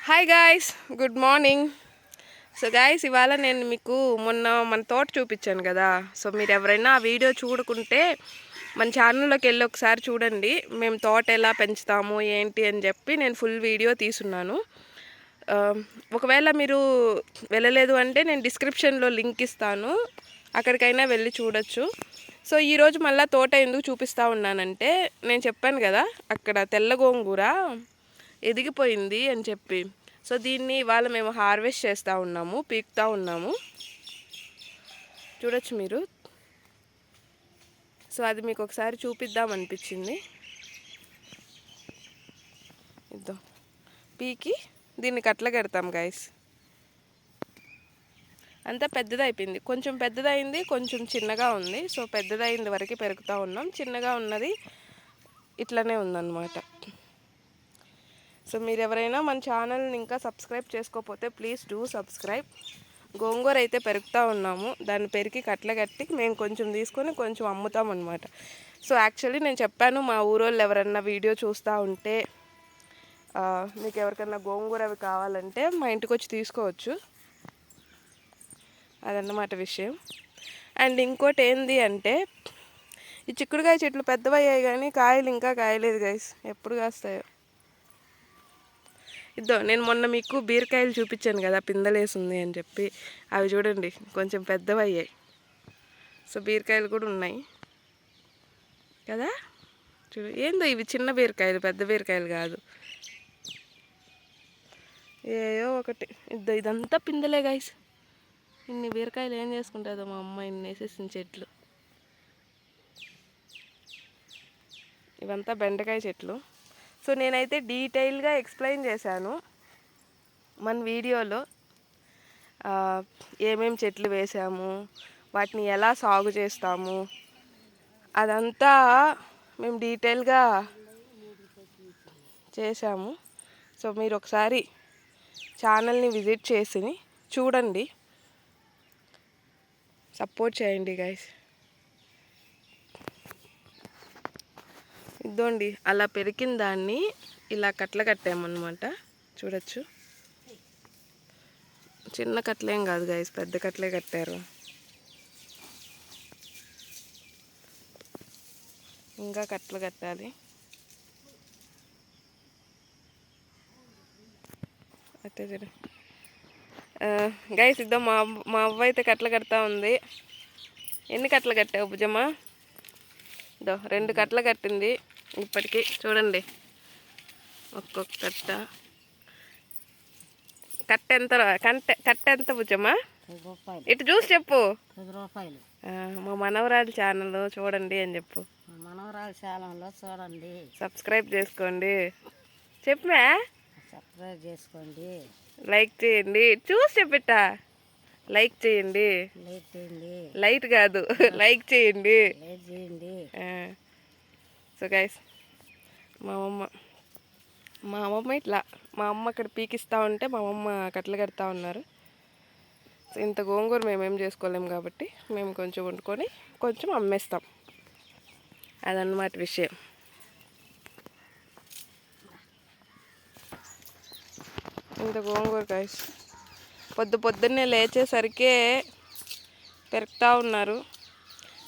Hi guys, good morning. So guys, ఇవాళ నేను మీకు మొన్న మన తోట చూపించాను కదా. సో మీరు ఎవరైనా ఆ వీడియో చూడకుంటే మన ఛానల్లోకి వెళ్ళి ఒకసారి చూడండి. మేము తోట ఎలా పెంచుతాము ఏంటి అని చెప్పి నేను ఫుల్ వీడియో తీసున్నాను. ఒకవేళ మీరు వెళ్ళలేదు అంటే నేను డిస్క్రిప్షన్లో లింక్ ఇస్తాను, అక్కడికైనా వెళ్ళి చూడొచ్చు. సో ఈరోజు మళ్ళీ తోట ఎందుకు చూపిస్తూ ఉన్నానంటే, నేను చెప్పాను కదా అక్కడ తెల్ల గోంగూర ఎదిగిపోయింది అని చెప్పి. సో దీన్ని ఇవాళ మేము హార్వెస్ట్ చేస్తూ ఉన్నాము, పీకుతూ ఉన్నాము, చూడొచ్చు మీరు. సో అది మీకు ఒకసారి చూపిద్దాం అనిపించింది. ఇద్దాం పీకి దీన్ని కట్ల కడతాం గైస్. అంతా పెద్దదైపోయింది, కొంచెం పెద్దదైంది, కొంచెం చిన్నగా ఉంది. సో పెద్దదైంది వరకు పెరుగుతూ ఉన్నాం, చిన్నగా ఉన్నది ఇట్లనే ఉందన్నమాట. సో మీరు ఎవరైనా మన ఛానల్ని ఇంకా సబ్స్క్రైబ్ చేసుకోకపోతే ప్లీజ్ డూ సబ్స్క్రైబ్. గోంగూర అయితే పెరుగుతూ ఉన్నాము, దాన్ని పెరిగి కట్ల కట్టి మేము కొంచెం తీసుకొని కొంచెం అమ్ముతాం అనమాట. సో యాక్చువల్లీ నేను చెప్పాను, మా ఊరోళ్ళు ఎవరన్నా వీడియో చూస్తూ ఉంటే మీకు ఎవరికన్నా గోంగూర అవి కావాలంటే మా ఇంటికి వచ్చి తీసుకోవచ్చు, అదన్నమాట విషయం. అండ్ ఇంకోటి ఏంది అంటే, ఈ చిక్కుడుకాయ చెట్లు పెద్దవయ్యాయి కానీ కాయలు ఇంకా కాయలేదు గైస్, ఎప్పుడు కాస్తాయో. ఇద్దో నేను మొన్న మీకు బీరకాయలు చూపించాను కదా, పిందలేసింది అని చెప్పి. అవి చూడండి కొంచెం పెద్దవయ్యాయి. సో బీరకాయలు కూడా ఉన్నాయి కదా, చూడు. ఏందో ఇవి చిన్న బీరకాయలు, పెద్ద బీరకాయలు కాదు, ఏయో ఒకటి. ఇదంతా పిందలే గైస్. ఇన్ని బీరకాయలు ఏం చేసుకుంటుందో మా అమ్మ, ఇన్ని వేసేసిన చెట్లు. ఇవంతా బెండకాయ చెట్లు. సో నేనైతే డీటెయిల్గా ఎక్స్ప్లెయిన్ చేశాను మన వీడియోలో, ఏమేమి చెట్లు వేసాము, వాటిని ఎలా సాగు చేస్తాము, అదంతా మేము డీటెయిల్గా చేసాము. సో మీరు ఒకసారి ఛానల్ని విజిట్ చేసి చూడండి, సపోర్ట్ చేయండి గైస్. ఇదోండి అలా పెరిగిన దాన్ని ఇలా కట్ల కట్టామన్నమాట, చూడొచ్చు. చిన్న కట్లేం కాదు గైస్, పెద్ద కట్లే కట్టారు. ఇంకా కట్లు కట్టాలి. అయితే చూడు గైస్, ఇద్దాం మా అవ్వ అయితే కట్లు కడతా ఉంది. ఎన్ని కట్లు కట్టావు భుజమ్మా? ఇదో 2 కట్లు కట్టింది ఇప్పటికీ, చూడండి. ఒక్కొక్క కట్ట ఎంత భుజమ్మా? ఇటు చూసి చెప్పు. 10 రూపాయలు. మా మనవరాలు ఛానల్ చూడండి అని చెప్పు. మనవరాలు ఛానల్లో చూడండి, సబ్స్క్రైబ్ చేసుకోండి. చెప్పా, సబ్స్క్రైబ్ చేసుకోండి, లైక్ చేయండి. చూసి చెప్పిట, లైక్ చేయండి. లైక్ చేయండి, లైట్ కాదు లైక్ చేయండి, లైక్ చేయండి. సో గైస్, మా అమ్మమ్మ ఇట్లా, మా అమ్మ అక్కడ పీకిస్తూ ఉంటే మా అమ్మమ్మ కట్టలు కడతా ఉన్నారు. సో ఇంత గోంగూర మేమేం చేసుకోలేము కాబట్టి మేము కొంచెం వండుకొని కొంచెం అమ్మేస్తాం, అదన్నమాట విషయం. ఇంత గోంగూర గైస్ పొద్దున్నే లేచేసరికే పెరుగుతూ ఉన్నారు.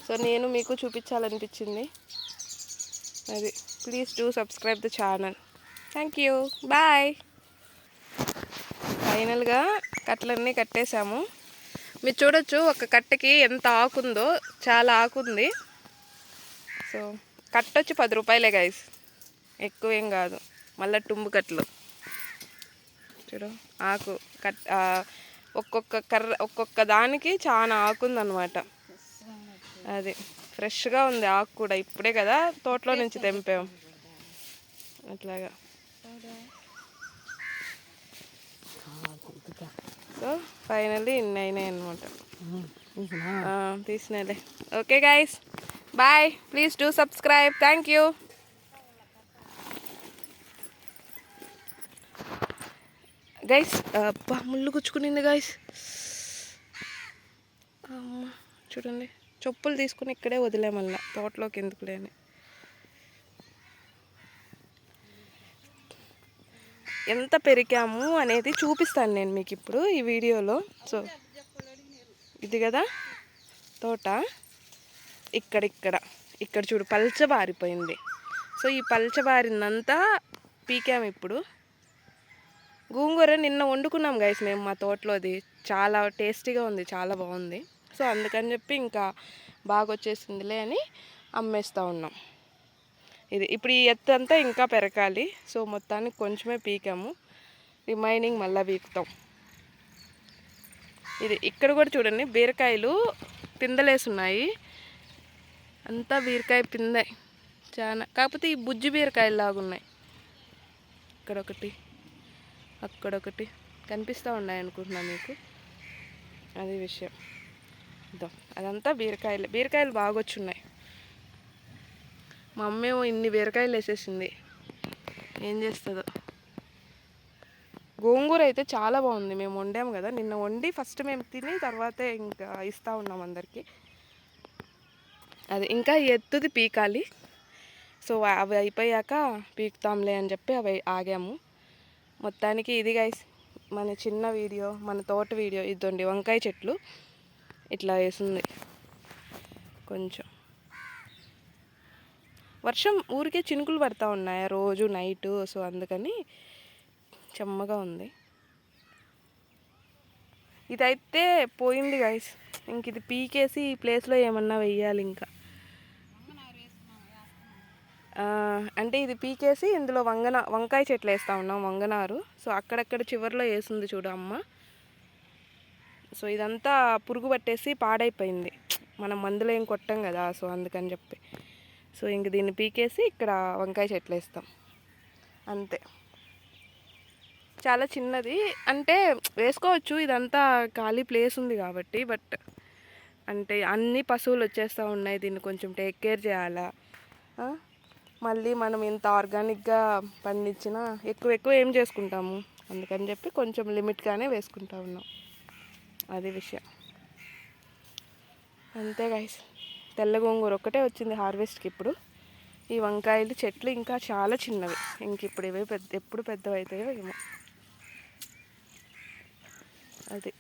సో నేను మీకు చూపించాలనిపించింది అది. Please do subscribe the channel. Thank you, bye. ఫైనల్గా కట్టలన్నీ కట్టేసాము. మీరు చూడొచ్చు ఒక కట్టకి ఎంత ఆకుందో, చాలా ఆకుంది. సో కట్ట వచ్చి 10 రూపాయలే గైస్, ఎక్కువేం కాదు. మళ్ళీ టుంబు కట్టలు చూడు, ఆకు ఒక్కొక్క దానికి చాలా ఆకుందనమాట. అది ఫ్రెష్గా ఉంది ఆకు కూడా, ఇప్పుడే కదా తోటలో నుంచి తెంపాము. అట్లాగా. సో ఫైనల్లీ ఇన్ని అయినాయి అనమాట. తీసినాలే. Okay guys, bye. Please do subscribe. Thank you guys. ముళ్ళు గుచ్చుకునింది గైస్, చూడండి. చెప్పులు తీసుకుని ఇక్కడే వదిలే, మళ్ళీ తోటలోకి ఎందుకు లేని. ఎంత పెరికాము అనేది చూపిస్తాను నేను మీకు ఇప్పుడు ఈ వీడియోలో. సో ఇది కదా తోట, ఇక్కడ చూడు పల్చబారిపోయింది. సో ఈ పల్చబారిందంతా పీకాము ఇప్పుడు. గోంగూర నిన్న వండుకున్నాం గైస్ మేము మా తోటలోది, చాలా టేస్టీగా ఉంది, చాలా బాగుంది. సో అందుకని చెప్పి ఇంకా బాగా వచ్చేసిందిలే అని అమ్మేస్తూ ఉన్నాం. ఇది ఇప్పుడు ఈ ఎత్తు అంతా ఇంకా పెరకాలి. సో మొత్తానికి కొంచెమే పీకాము, రిమైనింగ్ మళ్ళీ పీకుతాం. ఇది ఇక్కడ కూడా చూడండి బీరకాయలు పిందలేసున్నాయి, అంతా బీరకాయ పిందే చాలా. కాకపోతే ఈ బుజ్జి బీరకాయలు లాగా ఉన్నాయి, ఇక్కడొకటి అక్కడొకటి కనిపిస్తూ ఉన్నాయి అనుకుంటున్నా మీకు, అది విషయం. ఇదో అదంతా బీరకాయలు బాగా వచ్చున్నాయి. మా అమ్మేమో ఇన్ని బీరకాయలు వేసేసింది, ఏం చేస్తుందో. గోంగూర అయితే చాలా బాగుంది, మేము వండాము కదా నిన్న, వండి ఫస్ట్ మేము తిని తర్వాతే ఇంకా ఇస్తూ ఉన్నాం అందరికీ. అది ఇంకా ఎత్తుది పీకాలి. సో అవి అయిపోయాక పీకుతాంలే అని చెప్పి అవి ఆగాము. మొత్తానికి ఇది గైస్ మన చిన్న వీడియో, మన తోట వీడియో. ఇదండి వంకాయ చెట్లు ఇట్లా వేసింది. కొంచెం వర్షం ఊరికే చినుకులు పడతా ఉన్నాయి రోజు నైటు, సో అందుకని చెమ్మగా ఉంది. ఇదైతే పోయింది గైస్, ఇంక ఇది పీకేసి ఈ ప్లేస్లో ఏమన్నా వెయ్యాలి ఇంకా. అంటే ఇది పీకేసి ఇందులో వంకాయ చెట్లు వేస్తూ ఉన్నాం, వంగనారు. సో అక్కడక్కడ చివరిలో వేసింది చూడు అమ్మ. సో ఇదంతా పురుగు పట్టేసి పాడైపోయింది, మనం మందులు ఏం కొట్టాం కదా, సో అందుకని చెప్పి. సో ఇంక దీన్ని పీకేసి ఇక్కడ వంకాయ చెట్లు వేస్తాం అంతే. చాలా చిన్నది, అంటే వేసుకోవచ్చు, ఇదంతా ఖాళీ ప్లేస్ ఉంది కాబట్టి. బట్ అంటే అన్ని పశువులు వచ్చేస్తూ ఉన్నాయి, దీన్ని కొంచెం టేక్ కేర్ చేయాలా. మళ్ళీ మనం ఇంత ఆర్గానిక్గా పండించినా ఎక్కువ ఏం చేసుకుంటాము, అందుకని చెప్పి కొంచెం లిమిట్గానే వేసుకుంటా ఉన్నాం, అది విషయం. అంతే గైస్, తెల్ల గోంగూర ఒక్కటే వచ్చింది హార్వెస్ట్కి ఇప్పుడు. ఈ వంకాయలు చెట్లు ఇంకా చాలా చిన్నవి, ఇంక ఇప్పుడు ఇవే ఎప్పుడు పెద్దవి అవుతాయో ఏమో. అది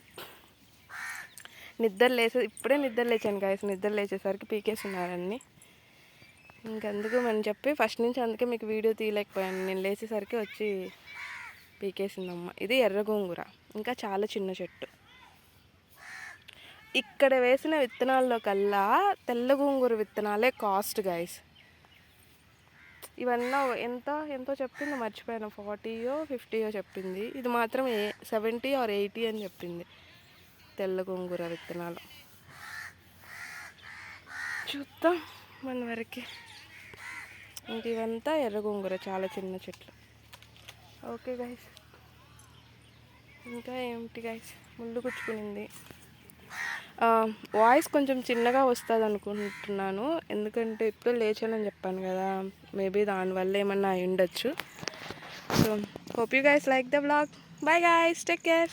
ఇప్పుడే నిద్ర లేచాను గైస్, నిద్ర లేచేసరికి పీకేస్తున్నారన్నీ. ఇంకెందుకు అని చెప్పి ఫస్ట్ నుంచి అందుకే మీకు వీడియో తీయలేకపోయాను, నేను లేచేసరికి వచ్చి పీకేసిందమ్మ. ఇది ఎర్ర గోంగూర, ఇంకా చాలా చిన్న చెట్టు. ఇక్కడ వేసిన విత్తనాల్లో కల్లా తెల్ల గోంగూర విత్తనాలే కాస్ట్ గైస్. ఇవన్నీ ఎంతో చెప్పింది మర్చిపోయాను, 40యో 50యో చెప్పింది. ఇది మాత్రం 70 or 80 అని చెప్పింది తెల్ల గోంగూర విత్తనాలు. చూద్దాం మన వరకు. ఇంక ఇవంతా ఎర్ర గోంగూర, చాలా చిన్న చెట్లు. ఓకే గైస్, ఇంకా ఏమిటి గైస్, ముళ్ళు గుచ్చుకునింది. వాయిస్ కొంచెం చిన్నగా వస్తుంది అనుకుంటున్నాను, ఎందుకంటే ఇప్పుడు లేచానని చెప్పాను కదా, మేబీ దానివల్ల ఏమన్నా అయి ఉండొచ్చు. So hope you guys like the vlog. Bye guys, take care.